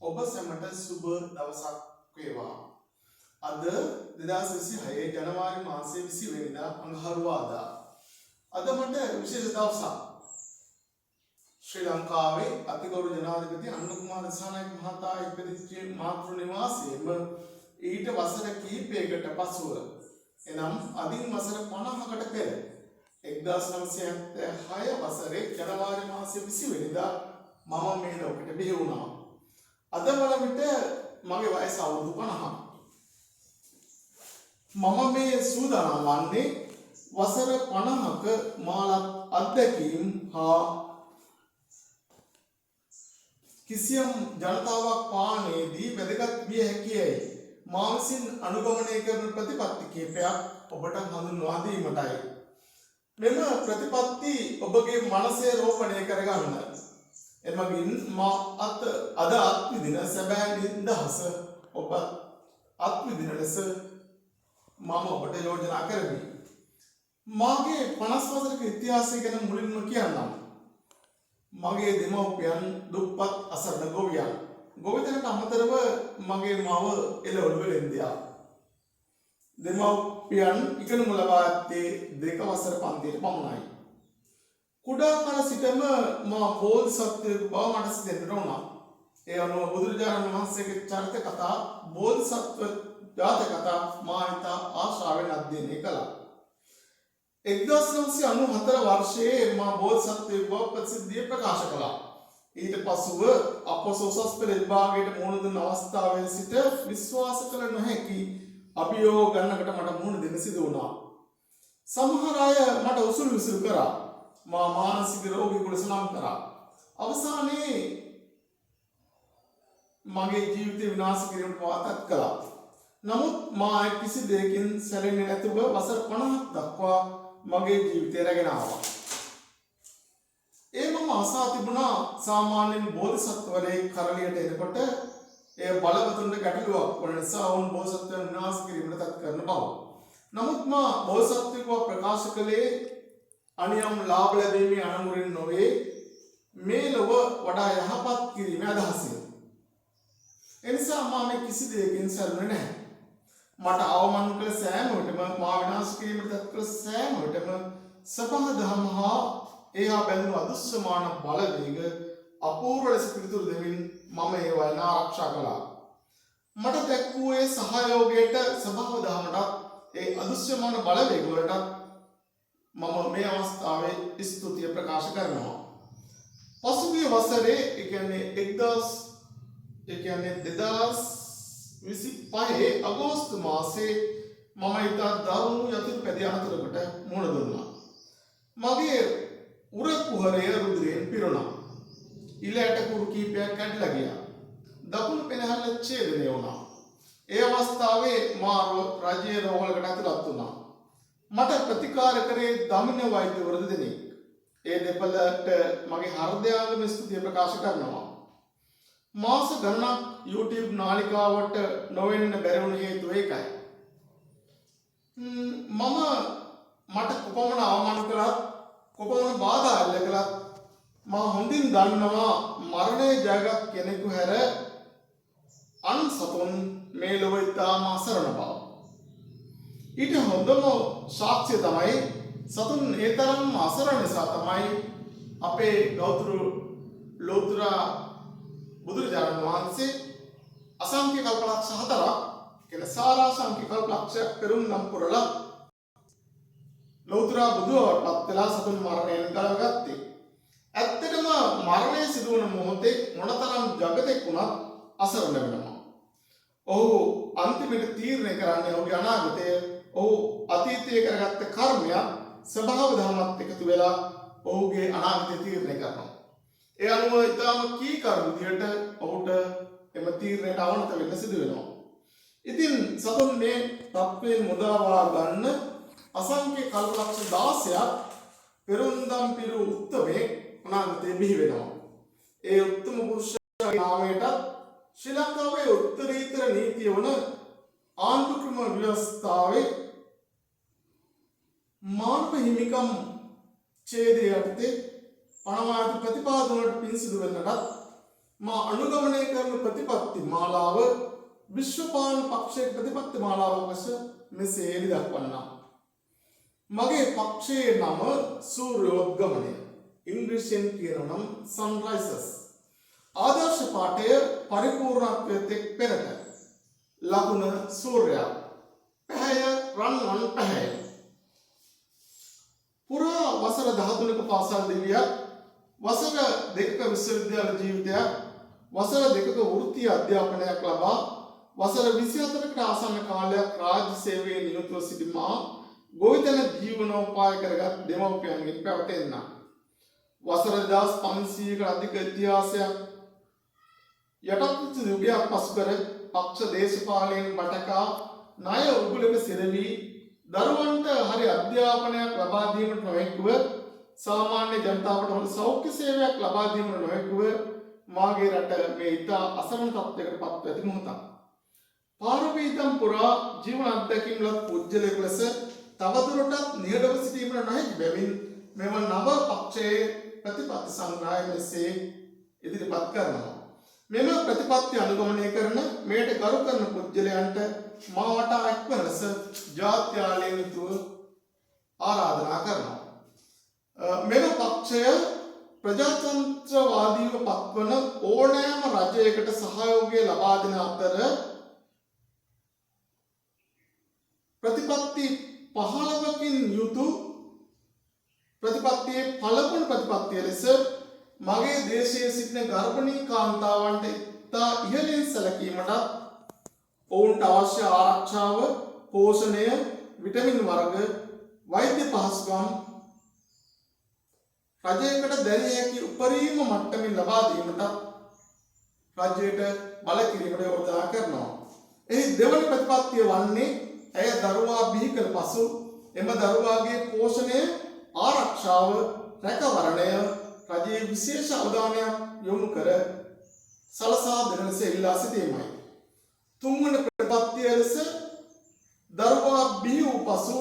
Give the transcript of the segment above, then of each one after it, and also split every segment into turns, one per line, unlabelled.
ඔබ සැමට සුබ දවසක් වේවා. අද 2026 ජනවාරි මාසයේ 20 වෙනිදා අඟහරුවාදා. අද මට විශේෂ දවසක්. ශ්‍රී ලංකාවේ අතිගෞරව ජනාධිපති අනුර කුමාර දිසානායක මහතා ඉපදිච්ච මාතෘ නිවාසයේම ඊට වසර කිහිපයකට පසුව එනම් අදින් වසර 50කට පෙර 1976 වසරේ ජනවාරි මාසයේ 20 වෙනිදා මම මේ ලෝකෙට බිහි වුණා. අද වන විට මගේ වයස අවුරුදු 50. මම මේ සූදානම් වන්නේ වසර 50ක මාලත් අත්දැකීම් හා කිසියම් ජනතාවක් පානයේදී වැදගත් විය හැකියි. මා විසින් අනුගමනය කරන ප්‍රතිපත්ති කිහිපයක් ඔබට හඳුන්වා දීමටයි. මෙම ප්‍රතිපත්ති ඔබගේ මනසේ රෝපණය කරගන්න. එමගින් මා අද අත්විදින සැබෑ නිදහස ඔබ අත්විදින ලෙස මම ඔබට යෝජනා කරමි. මාගේ 50 වසරක ඉතිහාසය ගැන මුලින්ම කියන්නම්. මගේ දෙමව්පියන් දුප්පත් අසරණ ගොවියන්. ගොවිතැනට අමතරව මගේ මව එළවලු වෙලෙන්දියා. දෙමව්පියන් ඉගෙනුම ලබා ඇත්තේ 2 වසර පන්තියේ පමණයි. කුඩා කාල සිටම මා බෝධිසත්වයෙකු බව මට සිතෙන්නට වුණා. ඒ අනුව බුදුරජාණන් වහන්සේගේ චරිත කතා බෝධිසත්ව ජාතක කතා මා ඉතා ආශාවෙන් අධ්‍යයනය කළා. 1994 වර්ෂයේ මා බෝධිසත්වයෙකු බව ප්‍රසිද්ධිය ප්‍රකාශ කළා. ඊට පසුව අපොස උසස් පෙළ විභාගයට මුහුණ දුන් අවස්ථාවේ සිට විශ්වාස කළ නොහැකි අභියෝග ගණනකට මට මුහුණ දෙන්න සිදු වුණා. සමහර අය මට උසුළු විසුළු කරා. මා මානසික රෝගියෙකු ලෙස නම් කරා. අවසානයේ මගේ ජීවිතය විනාශ කිරීමට පවාතත් කළා. නමුත් මා කිසි දෙයකින් සැලෙන්නේ නැතුව වසර 50ක් දක්වා මගේ ජීවිතය රැගෙන ආවා. ඒ මම අසා තිබුණා සාමාන්‍යයෙන් බෝධිසත්වවරයෙක් කරලියට එනකොට එය බලවතුන්ට ගැටලුවක් වන නිසා වුන් බෝධිසත්වයන් විනාශ කිරීමට තත් කරන බව. නමුත් මා බෝධිසත්වයෙකුව ප්‍රකාශ කළේ අනියම් ලාභ ලැබීමේ අනමුරින් නොවේ, මේ ලොව වඩා යහපත් කිරීමේ අදහසින්. එනිසා මා මේ කිසි දෙයකින් සැලුනේ නැහැ. මට අවමන් කළ සෑම විටම මා විනාශ කිරීමට තත් කළ සෑම විටම සබහ දහම හා ඒහා බැඳුණු අදුස්සමාන බලවේග අපූර්ව ලෙස පිළිතුරු දෙමින් මම ඒවයින් ආරක්ෂා කළා. මට දැක්වූ ඒ සහයෝගයට සබහ දහමටත් ඒ අදුස්සමාන බලවේග වලටත් මම මේ අවස්ථාවේ ස්තුතිය ප්‍රකාශ කරනවා. පසුගිය වසරේ ඒ කියන්නේ 2025 අගෝස්තු මාසයේ මම ඉතා දරුණු යතුරු පැදිය අනතුරකට මුහුණ දුන්නා. මගේ උර කුහරය රුධිරයෙන් පිරුණා. ඉලයට කුරු කීපයක් කැඩලා ගියා. දකුණු පෙනහළ ඡේදනය වුණා. ඒ අවස්ථාවේ මා රජයේ රෝහලකට ඇතුළත් වුණා. මට ප්‍රතිකාර කරේ දමින වෛද්‍යවරු දෙදෙනෙක්. ඒ දෙපළට මගේ හෘදයාංගම ස්තුතිය ප්‍රකාශ කරනවා. මාස ගණනක් YouTube නාලිකාවට නොවෙන්න බැරි වුණ හේතුව ඒකයි. මට කොපමණ අවමාන කළත් කොපමණ බාධා එල්ල කළත් මා හොඳින් දන්නවා මරණය ජයගත් කෙනෙකු හැර අන් සතුන් මේ ලොව ඉතාම අසරණ බව. ඊට හොඳම සාක්ෂිය තමයි සතුන් ඒ තරම් අසරණ නිසා තමයි අපේ ලෝතර බුදුරජාණන් වහන්සේ අසංඛ්‍ය කල්පලක්ෂ 4ක් කියන සාරාංශික කල්පලක්ෂයක් පෙරම් පුරලා ලෝතර බුදුවරට පත් වෙලා සතුන් මරණයෙන් ගලවගත්තේ. ඇත්තටම මරණය සිදුවන මොහොතේ මොනතරම් ජගතෙක් වුණත් අසරණ වෙනවා. ඔහු අන්තිමට තීරණය කරන්නේ ඔහුගේ අනාගතය ඔහු අතීතයේ කරගත්ත කර්මයක් ස්වභාව ධර්මات එකතු වෙලා ඔහුගේ අනාගතය තීරණය කරනවා. ඒ අනුව ඊටම කීකරු විදියට ඔහුට එම තීරණයට අවනත වෙන්න සිදු වෙනවා. ඉතින් සතුන් මේ තත්වයෙන් මුදවා ගන්න අසංඛ්‍ය කල්පලක්ෂ 16ක් පෙරුම්දම් පිරු උත්තමේ අනාගතයේ බිහි වෙනවා. ඒ උත්තම පුරුෂයාගේ නාමයට ශ්‍රී ලංකාවේ උත්තරීතර නීතිය වන ආණ්ඩු ක්‍රම ව්‍යවස්ථාවේ මානව හිමිකම් ඡේදය යටතේ පණවාදී ප්‍රතිපාදන වලට පින් සිදු වෙන්නටත් මා අනුගමනය කරන ප්‍රතිපත්ති මාලාව විශ්වපාලන පක්ෂයේ ප්‍රතිපත්ති මාලාව ලෙස මෙසේ එළි දක්වන්නා. මගේ පක්ෂයේ නම සූර්යෝද්ගමනය. ඉංග්‍රීසියෙන් කියනවා නම් සන්රයිසර්ස්. ආදර්ශ පාඨය පරිපූර්ණත්වයට එක් පෙරට. ලකුණ සූර්යයා. පැහැය රන්වන් පැහැය. පුරා වසර 13ක පාසල් දිවියක්, වසර 2ක විශ්වවිද්‍යාල ජීවිතයක්, වසර 2ක වෘත්තීය අධ්‍යාපනයක් ලබා වසර 24කට ආසන්න කාලයක් රාජ්‍ය සේවයේ නියුතව සිටිමා ගොවිතැන ජීවනෝපාය කරගත් දෙමව්පියන්ගෙන් පැවතෙන්න. වසර 2500කට අධික ඉතිහාසයක් යටත් යුගයක් පසු කර පක්ෂ දේශපාලනයෙන් බටකා ණය උගුලක සිරවි දරුවන්ට හරි අධ්‍යාපනයක් ලබා දීමට නොහැකිව සාමාන්‍ය ජනතාවට හොඳ සෞඛ්‍ය සේවයක් ලබා දීමට නොහැකිව මාගේ රට මේ ඉතා අසරණ තත්ත්වයකට පත්ව ඇති මොහොතක්. පාරමීතම් පුරා ජීවන අත්දැකීම් ලත් පුජ්‍යලයක ලෙස තවදුරටත් නිහඬව සිටීමට නොහැකි බැවින් මෙම නව පක්ෂයේ ප්‍රතිපත්ති සංග්‍රහය මෙසේ ඉදිරිපත් කරනවා. මෙම ප්‍රතිපත්ති අනුගමනය කරන මෙයට ගරු කරන පුජ්‍යලයන්ට මා වටා එක්වන ලෙස ජාත්‍යාලයෙන් යුතුව ආරාධනා කරනවා. මෙම පක්ෂය ප්‍රජාතන්ත්‍රවාදීව පත්වන ඕනෑම රජයකට සහයෝගය ලබා දෙන අතර ප්‍රතිපත්ති 15කින් යුතු ප්‍රතිපත්තියේ පළමුවන ප්‍රතිපත්තිය ලෙස මගේ දේශයේ සිටින ගර්භණී කාන්තාවන්ට ඉතා ඉහළින් සැලකීමට ඔවුන්ට අවශ්‍ය ආරක්ෂාව, පෝෂණය, විටමින් වර්ග, වෛද්‍ය පහසුකම් රජයකට දැරිය හැකි උපරිම මට්ටමින් ලබා දීමට රජයට බල කිරීමට යෝජනා කරනවා. එහි දෙවන ප්‍රතිපත්තිය වන්නේ ඇය දරුවා බිහි කළ පසු එම දරුවාගේ පෝෂණය, ආරක්ෂාව, රැකවරණය රජයේ විශේෂ අවධානයක් යොමු කර සලසා දෙන ලෙස ඉල්ලා සිටීමයි. තුන්වන ප්‍රතිපත්තිය ලෙස දරුවා බිහි වූ පසු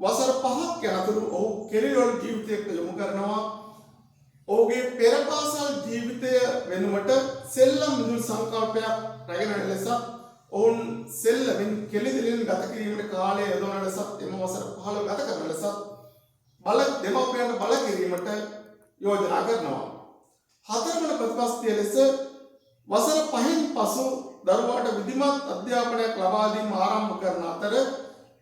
වසර 5ක් යනතුරු ඔහු කෙලිරොල් ජීවිතයකට යොමු කරනවා. ඔහුගේ පෙර පාසල් ජීවිතය වෙනුවට සෙල්ලම් මිදුල් සංකල්පයක් රැගෙන ලෙස ඔවුන් සෙල්ලමින් කෙලිදිලින් ගත කිරීමට කාලය යොදවන ලෙස එම වසර 15 ගත කරන ලෙස දෙමව්පියන්ට බල කිරීමට යෝජනා කරනවා. හතරවන ප්‍රතිපත්තිය ලෙස වසර 5න් පසු දරුවාට විධිමත් අධ්‍යාපනයක් ලබා දීම ආරම්භ කරන අතර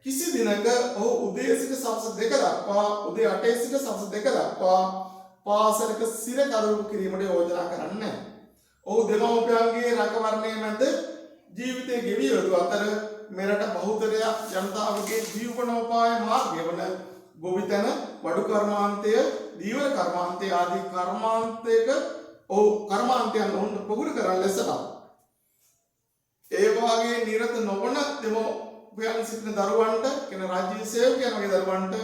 කිසි දිනක ඔහු උදේ සිට සවස් 2 දක්වා උදේ 8 සිට සවස් 2 දක්වා පාසලක සිරකරු කිරීමට යෝජනා කරන්නේ නැහැ. ඔහු දෙමව්පියන්ගේ රැකවරණය මැද ජීවිතය ගෙවී යොදු අතර මෙරට බහුතරයක් ජනතාවගේ ජීවනෝපාය මාර්ගය වන ගොවිතැන, වඩු කර්මාන්තය, දීවර කර්මාන්තය ආදී කර්මාන්තයන් ඔවුන්ට පොහුරු කරන ලෙසට ඒ වාගේ නිරත නොවන දෙමව්පියන් සිටින දරුවන්ට කියන රාජ්‍ය සේවකයන් වගේ දරුවන්ට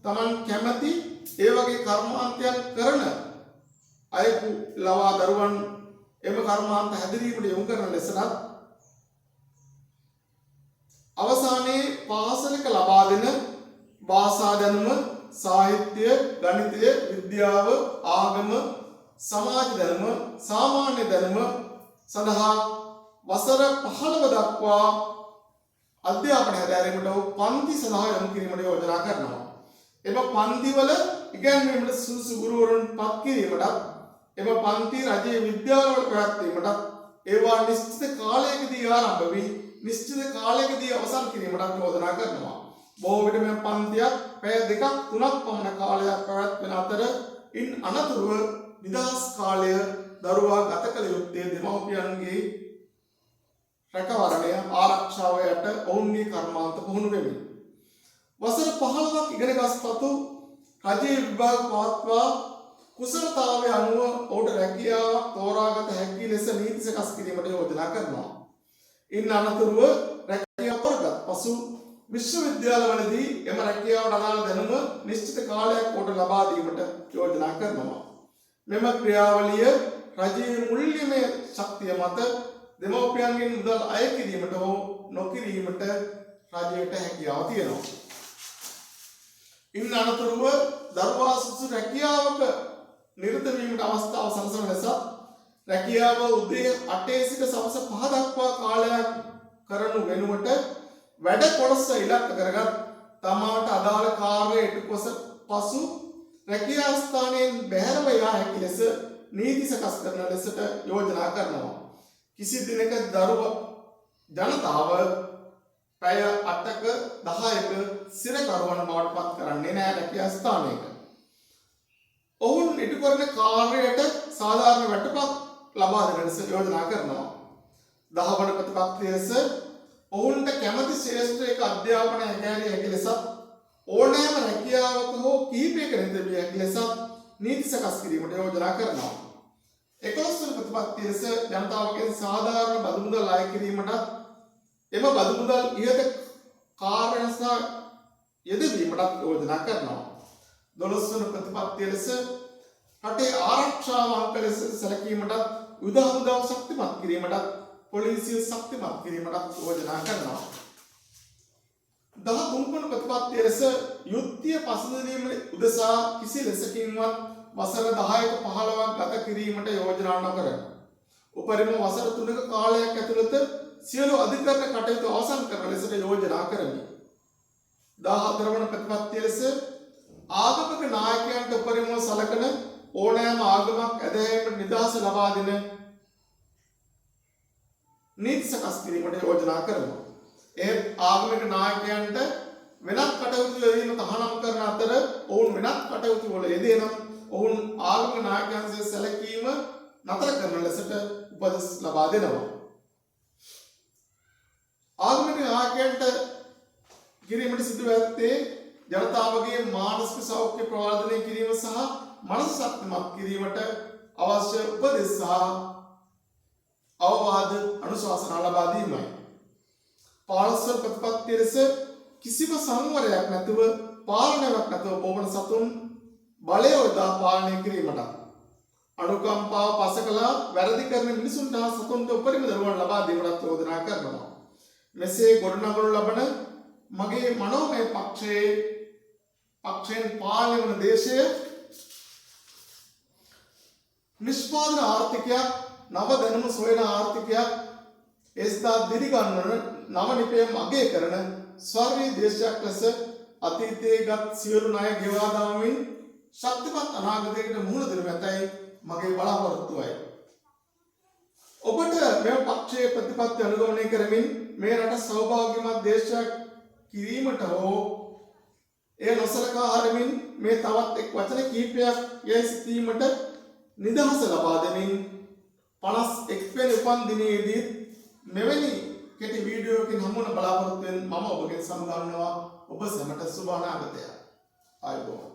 Taman කැමැති ඒ වගේ කර්මාන්තයන් කරන අයෙකු ලවා දරුවන් එම කර්මාන්ත හැදිරීමට යොමු කරන ලෙසට අවසානයේ පාසලක ලබා දෙන භාෂා දැනුම, සාහිත්‍ය, ගණිතය, විද්‍යාව, ආගම, සමාජ දැනුම, සාමාන්‍ය දැනුම සඳහා වසර 15 දක්වා අධ්‍යාපනය හැදෑරීමට පන්ති සඳහා යොමු කිරීමට යෝජනා කරනවා. එම පන්තිවල ඉගැන්වීමට සුදුසු ගුරුවරුන් පත් කිරීමට, එම පන්ති රජයේ විද්‍යාලවල පැවැත්වීමට, ඒවා නිශ්චිත කාලයකදී ආරම්භ වී නිශ්චිත කාලයකදී අවසන් කිරීමට යෝජනා කරනවා. බොහෝ විට මේ පන්තියක් පැය 2ක් 3ක් පමණ කාලයක් පැවැත්වෙන අතර ඉන් අනතුරුව නිදහස් කාලය දරුවා ගත කළ යුත්තේ දෙමව්පියන්ගේ රැකවරණය, ආරක්ෂාව යට ඔවුන්ගේ කර්මාන්ත පුහුණු වෙමින්. වසර 15ක් ඉගෙන ගස්පතු රජයේ විභාග පවත්වා කුසලතාවය අනුව ඔහුට රැකියාවක් තෝරාගත හැකි ලෙස නීති සකස් කිරීමට යෝජනා කරනවා. ඉන් අනතුරුව රැකියාව තෝරාගත් පසු විශ්වවිද්‍යාලවලදී එම රැකියාවට අදාළ දැනුම නිශ්චිත කාලයක් ඔහුට ලබා දීමට යෝජනා කරනවා. මෙම ක්‍රියාවලිය රජයේ මුල්‍යමය ශක්තිය මත දෙමව්පියන්ගෙන් මුදල් අය කිරීමට හෝ නොකිරීමට රජයට හැකියාව තියෙනවා. ඉන් අනතුරුව දරුවා සුසු රැකියාවක නිරත වීමට අවස්ථාව සලසන ලෙස රැකියාව උදේ 8 සිට සවස 5 දක්වා කාලයක් කරනු වෙනුවට වැඩ කොටස ඉලක්ක කරගත් තමාට අදාළ කාර්යය ඉටුකොස පසු රැකියා ස්ථානයෙන් බැහැරව යා හැකි ලෙස නීති සකස් කරන ලෙසට යෝජනා කරනවා. කිසි දිනක දරුව ජනතාව පැය 8ක 10ක සිරකරුවන් බවට පත් කරන්නේ නැහැ රැකියා ස්ථානයක. ඔවුන් ඉටු කරන කාර්යයට සාධාරණ වැටුපක් ලබා දෙන ලෙස යෝජනා කරනවා. 10 වන ප්‍රතිපත්තිය ලෙස ඔවුන්ට කැමති ශ්‍රේෂ්ඨයක අධ්‍යාපනය හැකියාවේ හැකි ලෙසත් ඕනෑම රැකියාවක හෝ කිහිපයක නිරතවිය හැකි ලෙසත් නීති සකස් කිරීමට යෝජනා කරනවා. 11 වන ප්‍රතිපත්තිය ලෙස ජනතාවගෙන් සාධාරණ බදු මුදල් අය කිරීමටත් එම බදු මුදල් ඉහත කාර්ය නිසා යෙදවීමටත් යෝජනා කරනවා. 12 වන ප්‍රතිපත්තිය ලෙස රටේ ආරක්ෂාව අංක ලෙස සැලකීමටත් යුද හමුදාව ශක්තිමත් කිරීමටත් පොලිසිය ශක්තිමත් කිරීමටත් යෝජනා කරනවා. 13 වන ප්‍රතිපත්තිය ලෙස යුද්ධය පසුතැවීම උදෙසා කිසි ලෙසකින්වත් වසර 10ක 15ක් ගත කිරීමට යෝජනා නොකර උපරිම වසර 3ක කාලයක් ඇතුළත සියලු අධිකරණ කටයුතු අවසන් කරන ලෙසට යෝජනා කරමි. 14 වන ප්‍රතිපත්තිය ලෙස ආගමික නායකයන්ට උපරිමව සලකන ඕනෑම ආගමක් ඇදහිීමට නිදහස ලබා දෙන නීති සකස් කිරීමට යෝජනා කරනවා. ඒ ආගමික නායකයන්ට වෙනත් කටයුතු යෙදීම තහනම් කරන අතර ඔවුන් වෙනත් කටයුතු වල යෙදෙනම් ඔවුන් ආගමික නායකයන්ගේ සැලකීම නතර කරන ලෙසට උපදෙස් ලබා දෙනවා. ආගමික නායකයන්ට කිරීමට සිදු ඇත්තේ ජනතාවගේ මානසික සෞඛ්‍ය ප්‍රවර්ධනය කිරීම සහ මනස ශක්තිමත් කිරීමට අවශ්‍ය උපදෙස් සහ අවවාද අනුශාසනා ලබා දීමයි. 15 ප්‍රතිපත්තිය ලෙස කිසිම සංවරයක් නැතුව පාලනයක් නැතුව පොවන සතුන් බලය යොදා පාලනය කිරීමට අනුකම්පාව පසකලා වැරදි කරන මිනිසුන්ට සතුන්ට උපරිම දරුවන් ලබා දීමට යෝජනා කරනවා. මෙසේ ගොඩනගනු ලබන මගේ මනෝමය පක්ෂයෙන් පාලනය වන දේශය නිෂ්පාදන ආර්ථිකයක්, නව දැනුම සොයන ආර්ථිකයක්, එස්දා දිරිගන්වන නව නිපයම් අගය කරන ස්වර්ණීය දේශයක් ලෙස අතීතයේගත් සියලු ණය ගෙවා දමමින් ශක්තිමත් අනාගතයකට මුහුණ දෙනු ඇතැයි මගේ බලාපොරොත්තුවයි. ඔබට මෙම පක්ෂයේ ප්‍රතිපත්ති අනුගමනය කරමින් මේ රට සෞභාග්‍යමත් දේශයක් කිරීමට හෝ එය නොසලකා හරිමින් මේ තවත් එක් වචන කිහිපයක් යැයි සිතීමට නිදහස ලබා දෙමින් 51 වෙනි උපන් දිනයේදී මෙවැනි කෙටි වීඩියෝකින් හමුවන බලාපොරොත්තු වෙන මම ඔබගෙන් සමුගන්නවා. ඔබ සැමට සුබ අනාගතයක්. ආයුබෝවන්.